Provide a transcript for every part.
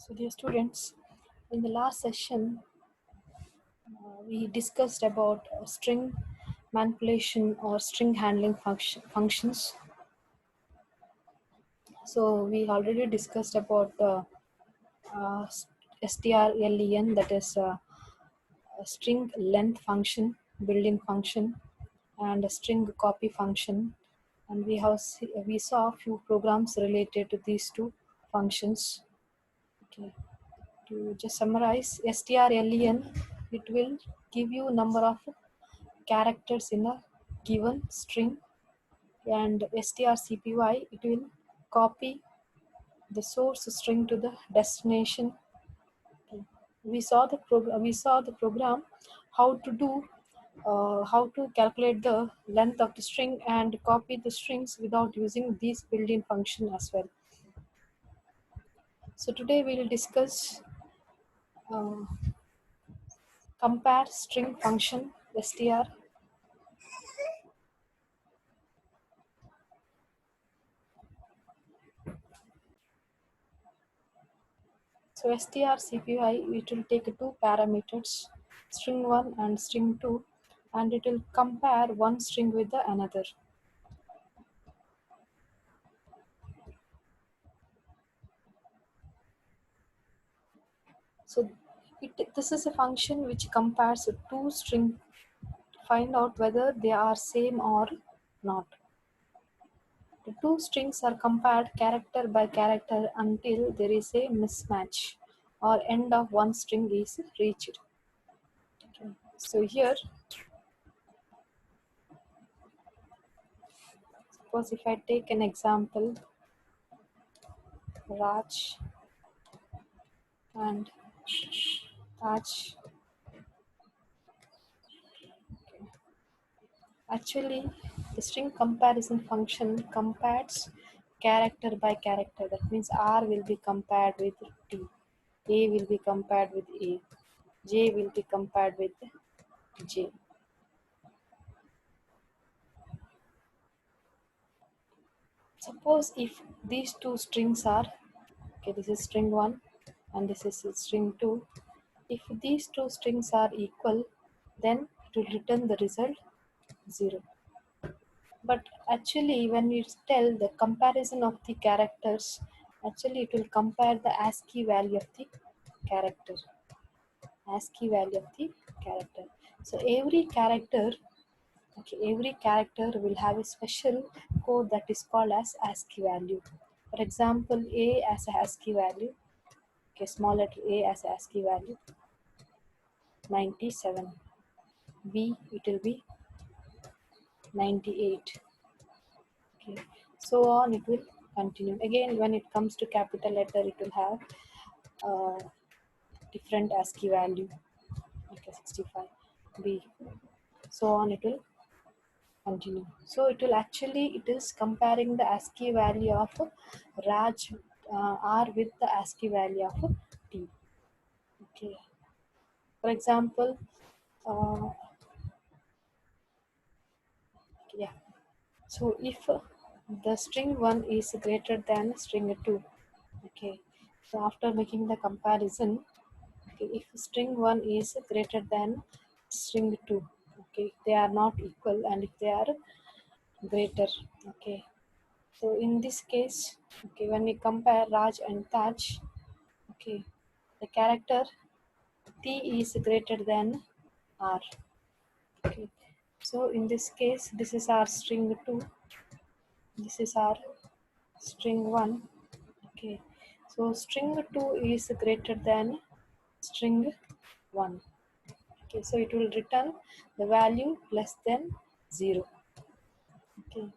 So, dear students, in the last session, we discussed about string manipulation or string handling functions. So, we already discussed about uh, strlen, that is a string length function, built-in function, and a string copy function. And we saw a few programs related to these two functions. Okay. To just summarize, strlen, it will give you number of characters in a given string, and strcpy, it will copy the source string to the destination. We saw the program how to do how to calculate the length of the string and copy the strings without using these built-in function as well. So today we will discuss uh, compare string function str. So strcpy, it will take two parameters, string 1 and string 2, and it will compare one string with the another. So this is a function which compares two strings to find out whether they are same or not. The two strings are compared character by character until there is a mismatch or end of one string is reached. Okay. So here, suppose if I take an example, Raj and Taj. Actually, the string comparison function compares character by character. That means R will be compared with T, A will be compared with A, J will be compared with J. Suppose if these two strings are, okay, this is string 1 and this is string 2. If these two strings are equal, then it will return the result 0. But actually, when you tell the comparison of the characters, actually it will compare the ASCII value of the character. ASCII value of the character. So every character, okay, every character will have a special code that is called as ASCII value. For example, A as a ASCII value, okay, small letter A as a ASCII value, 97. B, it will be 98. Okay, so on it will continue. Again, when it comes to capital letter, it will have different ASCII value. Okay, 65. B, so on it will continue. So it will actually, it is comparing the ASCII value of Raj R with the ASCII value of T. Okay. For example, yeah. So if the string 1 is greater than string 2, okay. So after making the comparison, okay, if string 1 is greater than string 2, okay, they are not equal, and if they are greater, okay. So in this case, okay, when we compare Raj and Taj, okay, the character T is greater than R. Okay. So in this case, this is our string 2, this is our string 1. Okay. So string 2 is greater than string 1. Okay. So it will return the value less than 0. Okay.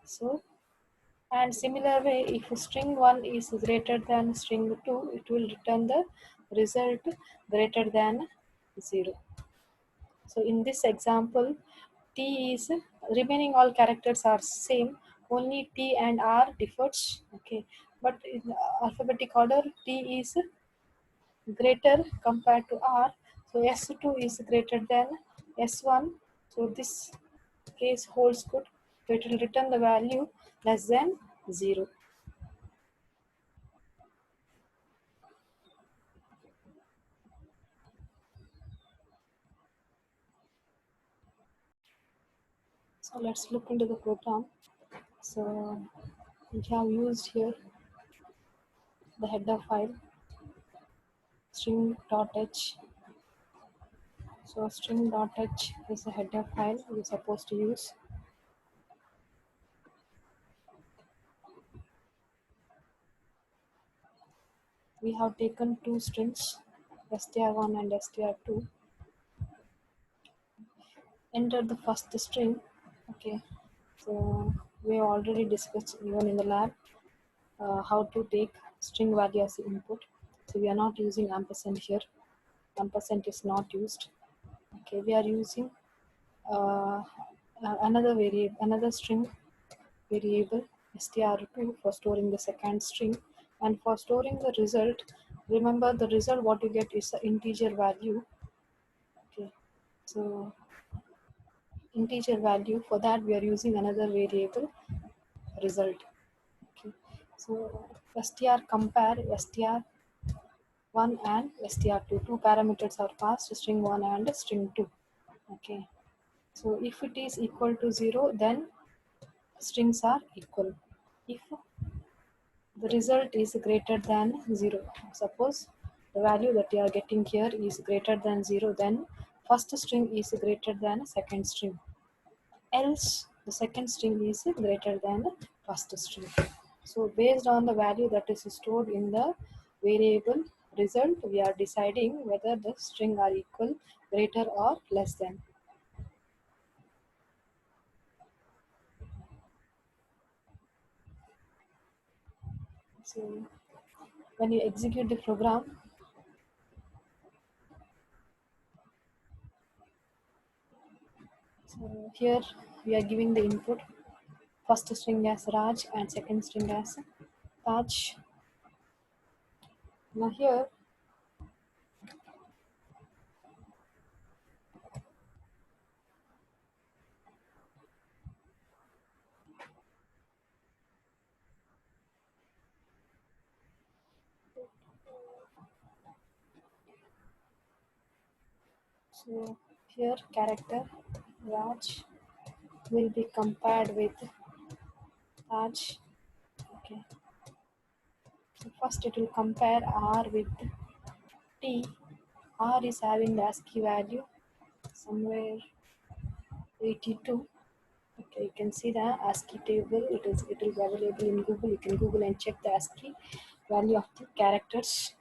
So, and similar way, if string 1 is greater than string 2, it will return the result greater than 0. So in this example, T is remaining all characters are same, only T and R differs. Okay, but in alphabetic order, T is greater compared to R. So S2 is greater than S1. So this case holds good. So it will return the value less than 0. So let's look into the program. So we have used here the header file string.h. So string.h is the header file we're supposed to use. We have taken two strings, str1 and str2. Enter the first string. Okay, so we have already discussed even in the lab how to take string value as input. So we are not using ampersand here. Ampersand is not used. Okay, we are using uh, another string variable str2 for storing the second string, and for storing the result, remember the result what you get is the integer value. Okay, so integer value, for that we are using another variable result. Okay, so str compare str1 and str2, two parameters are passed, string 1 and string 2. Okay, so if it is equal to 0, then strings are equal. If the result is greater than 0, suppose the value that you are getting here is greater than 0, then first string is greater than second string, else the second string is greater than first string. So based on the value that is stored in the variable result, we are deciding whether the string are equal, greater or less than. So when you execute the program, so here we are giving the input, first string as Raj and second string as Taj. Now here, so here character Raj will be compared with Taj. Okay. So first it will compare R with T. R is having the ASCII value somewhere 82. Okay, you can see the ASCII table. It will be available in Google. You can Google and check the ASCII value of the characters.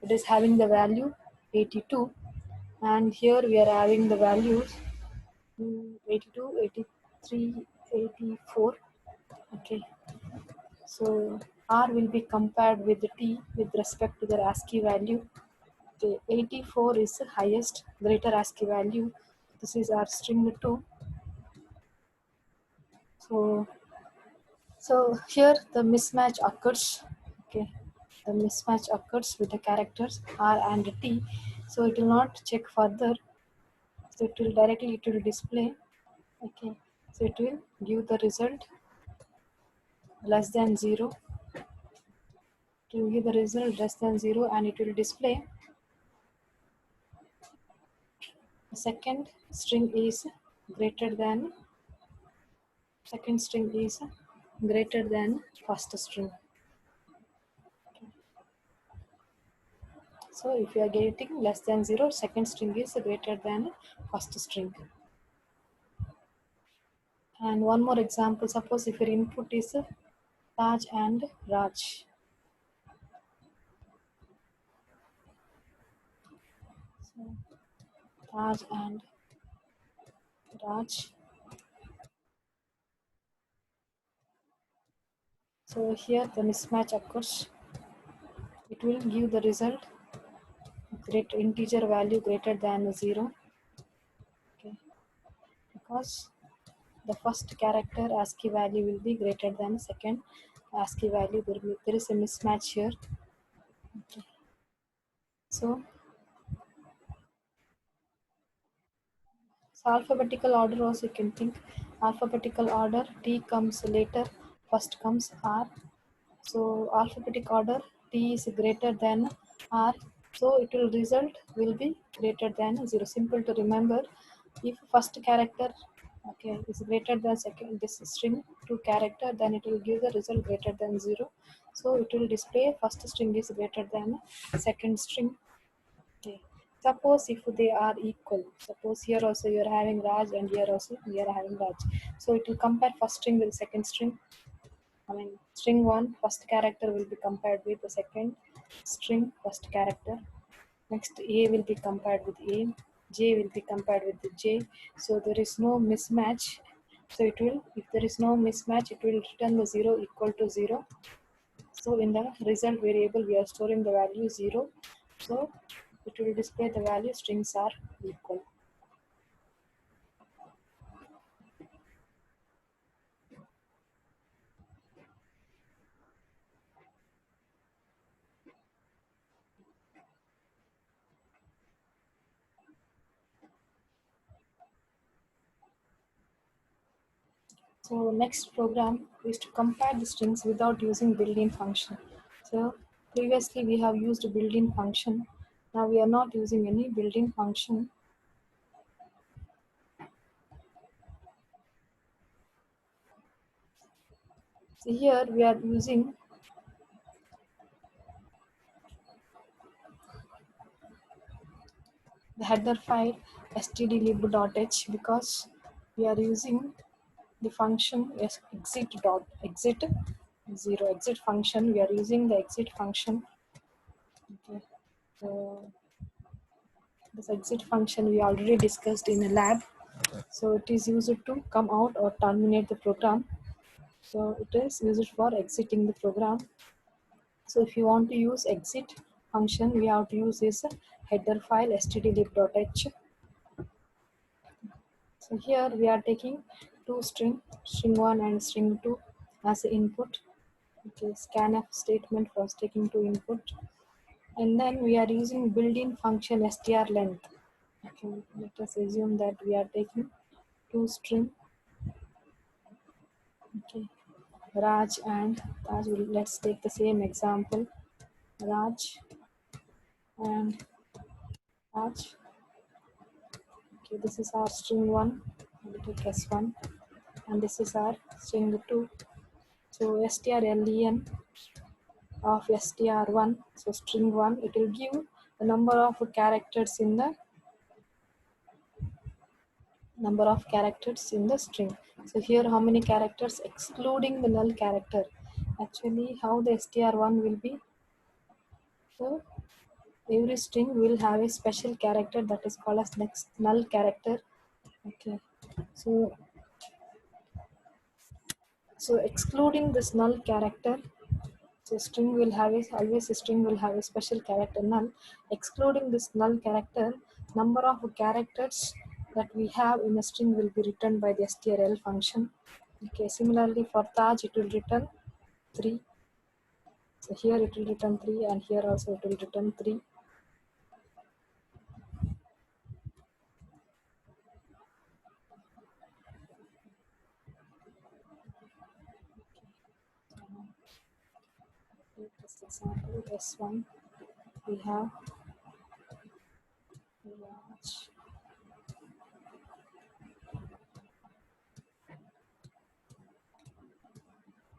It is having the value 82, and here we are having the values 82, 83, 84. Okay, so R will be compared with the T with respect to the ASCII value. Okay, 84 is the highest, greater ASCII value. This is our string 2. So here the mismatch occurs. Okay, the mismatch occurs with the characters R and T. So it will not check further. So it will display. Okay, so it will give the result less than 0. It will give the result less than 0, and it will display the second string is greater than first string. So if you are getting less than 0, second string is greater than first string. And one more example, suppose if your input is Taj and Raj. So Taj and Raj. So here the mismatch occurs. It will give the result great integer value greater than 0. Okay, because the first character ASCII value will be greater than second ASCII value. There is a mismatch here. Okay. So alphabetical order also you can think. Alphabetical order, T comes later, first comes R. So alphabetic order, T is greater than R. So it will result will be greater than 0. Simple to remember. If first character okay, is greater than second this string to character, then it will give the result greater than 0. So it will display first string is greater than second string. Okay. Suppose if they are equal, suppose here also you are having Raj and here also we are having Raj. So it will compare first string with second string. I mean string 1 first character will be compared with the second string first character. Next A will be compared with A, J will be compared with the J. So there is no mismatch. So it will, if there is no mismatch, it will return the 0 equal to 0. So in the result variable, we are storing the value 0. So it will display the value strings are equal. So next program is to compare the strings without using built-in function. So previously we have used a built-in function. Now we are not using any built-in function. So here we are using the header file stdlib.h because we are using the function exit 0 exit function. We are using the exit function. Okay. So this exit function we already discussed in a lab. So it is used to come out or terminate the program. So it is used for exiting the program. So if you want to use exit function, we have to use this header file stdlib.h. So here we are taking two string 1 and string 2 as input. Okay, scanf statement was taking two input. And then we are using built-in function str length. Okay, let us assume that we are taking two string. Okay, Raj and Raj. Let's take the same example. Raj and Raj. Okay, this is our string 1. We take S1. And this is our string 2. So strlen of str1, so string 1, it will give the number of characters in the string. So here how many characters excluding the null character. Actually how the str1 will be, so every string will have a special character that is called as next null character. Okay, so excluding this null character, so string will have always a string will have a special character null. Excluding this null character, number of characters that we have in a string will be returned by the strl function. Okay, similarly for Taj it will return 3. So here it will return 3 and here also it will return 3. This example S1 we have large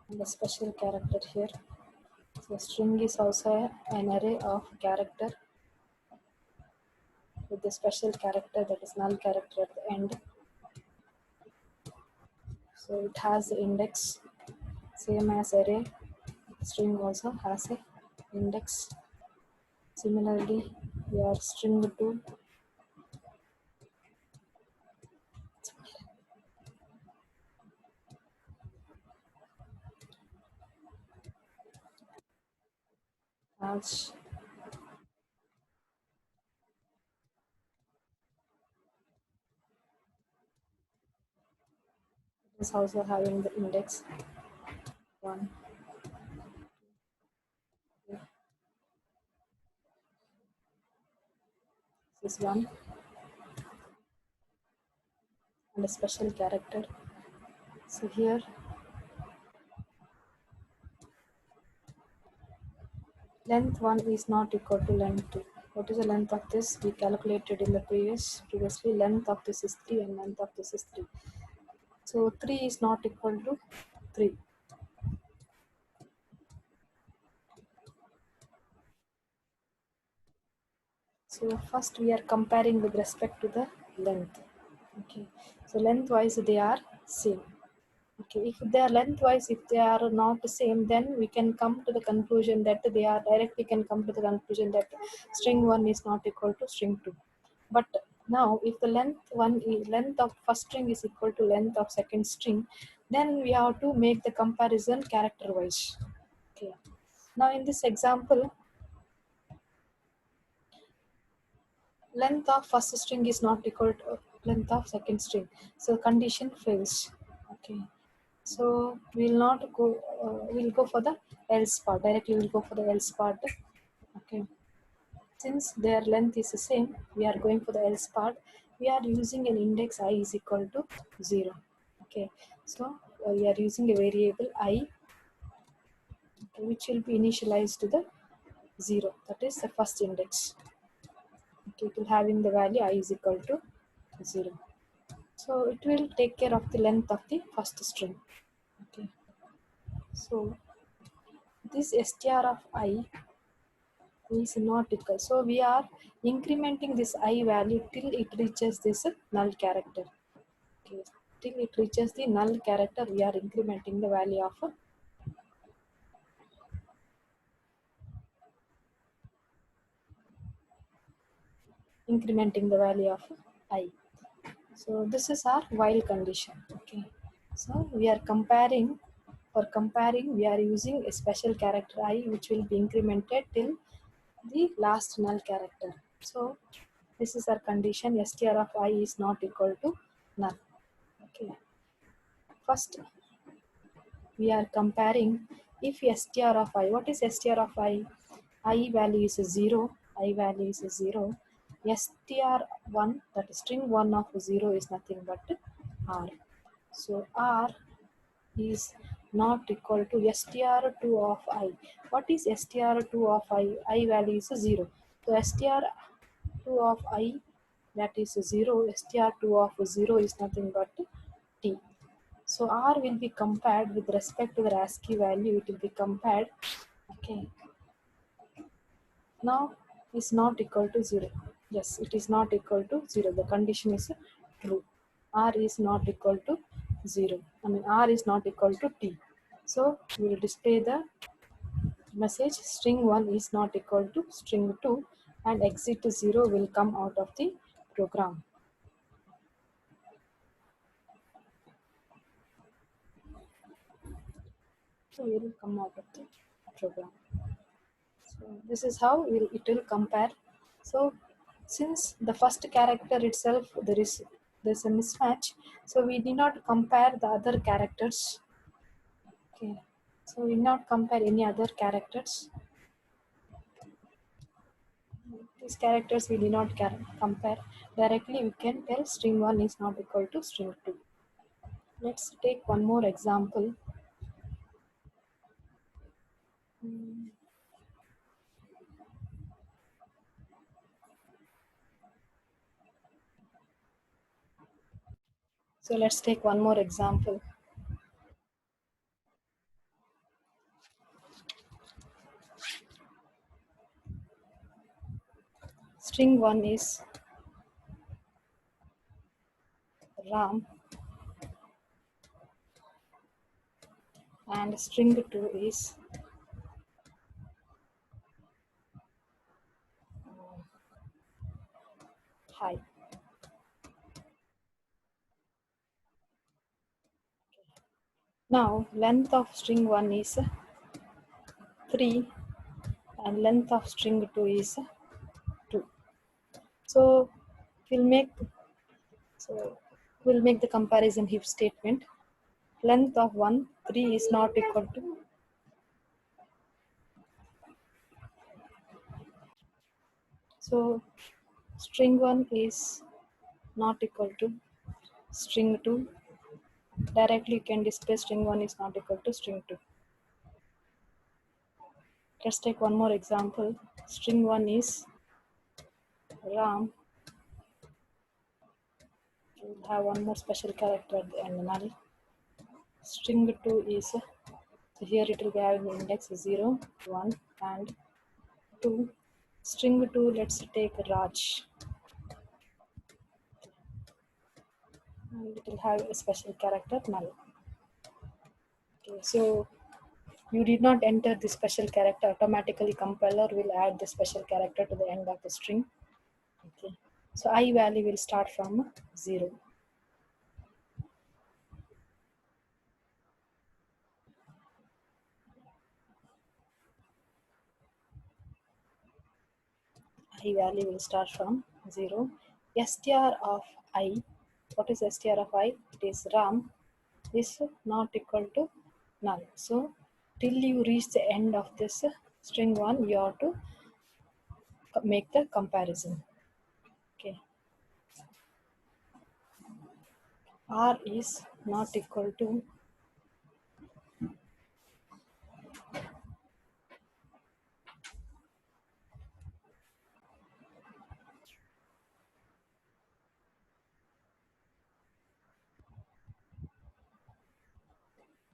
and a special character here. So string is also an array of character with the special character that is null character at the end. So it has the index same as array. String also has a index. Similarly, your string 2 has is also having the index 1. This is 1 and a special character. So here length 1 is not equal to length 2. What is the length of this? We calculated in the previously length of this is 3 and length of this is 3. So 3 is not equal to 3. So first we are comparing with respect to the length. Okay. So lengthwise they are same. Okay. If they are lengthwise, if they are not the same, then we can come to the conclusion that they are directly can come to the conclusion that string 1 is not equal to string 2. But now if the length of first string is equal to length of second string, then we have to make the comparison character wise. Okay. Now in this example, length of first string is not equal to length of second string, so condition fails. Okay, so we'll not go we'll go for the else part directly. We'll go for the else part. Okay, since their length is the same, we are going for the else part. We are using an index I is equal to 0. Okay, so we are using a variable I, okay, which will be initialized to the 0, that is the first index. Okay, it will having the value I is equal to 0. So it will take care of the length of the first string. Okay. So this str of I is not equal. So we are incrementing this I value till it reaches this null character. Okay. Till it reaches the null character, we are incrementing the value of I. So this is our while condition. Okay. So we are comparing. For comparing, we are using a special character I, which will be incremented till the last null character. So this is our condition, str of I is not equal to null. Okay. First we are comparing if str of I. What is str of I? I value is 0. I value is 0. str1, that is string 1 of 0 is nothing but r. So r is not equal to str2 of I. What is str2 of I? I value is 0. So str2 of I, that is 0. str2 of 0 is nothing but t. So r will be compared with respect to the ASCII value. It will be compared. Okay. Now is not equal to 0. Yes, it is not equal to 0. The condition is true. R is not equal to 0. R is not equal to t. So we will display the message string 1 is not equal to string 2, and exit 0 will come out of the program. So it will come out of the program. So this is how it will compare. So since the first character itself there's a mismatch, so we did not compare the other characters. Okay, so we did not compare any other characters. These characters we did not compare. Directly we can tell string 1 is not equal to string 2. Let's take one more example. So let's take one more example. String 1 is Ram and string 2 is Hi. Now length of string 1 is 3 and length of string 2 is 2. So we'll make the comparison if statement. Length of 1 3 is not equal to, so string 1 is not equal to string 2. Directly you can display string 1 is not equal to string 2. Let's take one more example. String 1 is Ram. We'll have one more special character at the end, null. string 2 is, so here it will be having the index 0, 1 and 2. String 2, let's take Raj, and it will have a special character null. Okay, so you did not enter the special character, automatically compiler will add the special character to the end of the string. Okay, so I value will start from 0. I value will start from 0. Str of I, what is str of I? It is Ram is not equal to null. So till you reach the end of this string 1, you have to make the comparison. Okay, R is not equal to,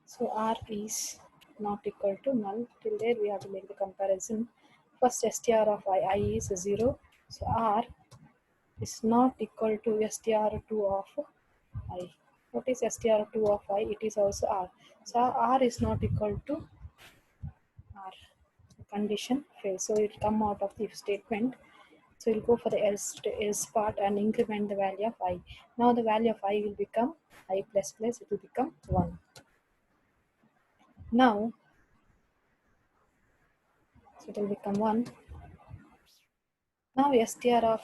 so R is not equal to null. Till there we have to make the comparison. First str of I is 0. So R is not equal to str2 of I. What is str2 of I? It is also R. So R is not equal to R. The condition fails. So it will come out of the if statement. So we'll go for the else part and increment the value of I. Now the value of I will become I plus plus, it will become 1. Now, so it will become 1. Now str of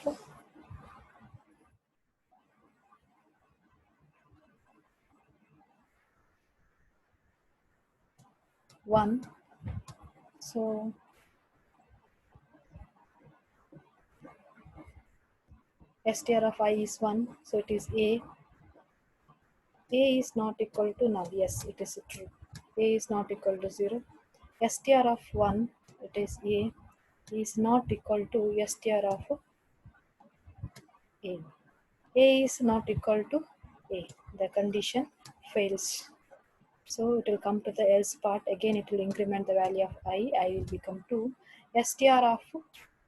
1. So str of I is 1. So it is A. A is not equal to null. Yes, it is true. A is not equal to 0. Str of 1, it is A, is not equal to str of A. A is not equal to A. The condition fails. So it will come to the else part. Again, it will increment the value of I. I will become 2. Str of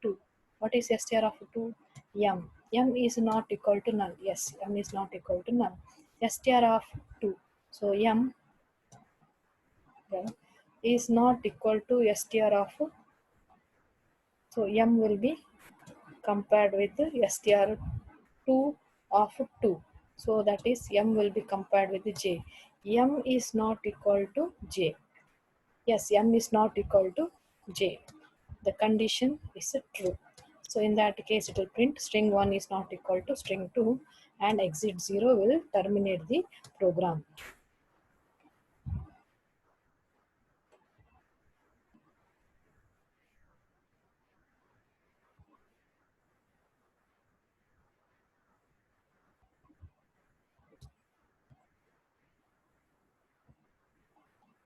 2. What is str of 2? M. M is not equal to null. Yes, M is not equal to null. Str of 2. So M, yeah, is not equal to str of, so M will be compared with str2 of 2. So that is M will be compared with J. M is not equal to J. Yes, M is not equal to J. The condition is true. So in that case, it will print string 1 is not equal to string 2 and exit 0 will terminate the program.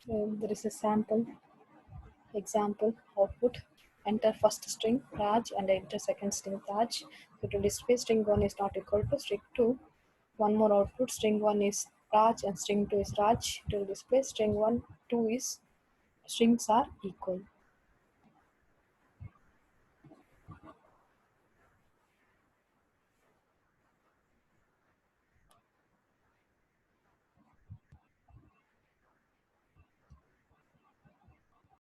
There is a sample example output. Enter first string Raj and enter second string Taj. It will display string 1 is not equal to string 2. One more output, string 1 is Raj and string 2 is Raj. It will display string 1, 2 is strings are equal.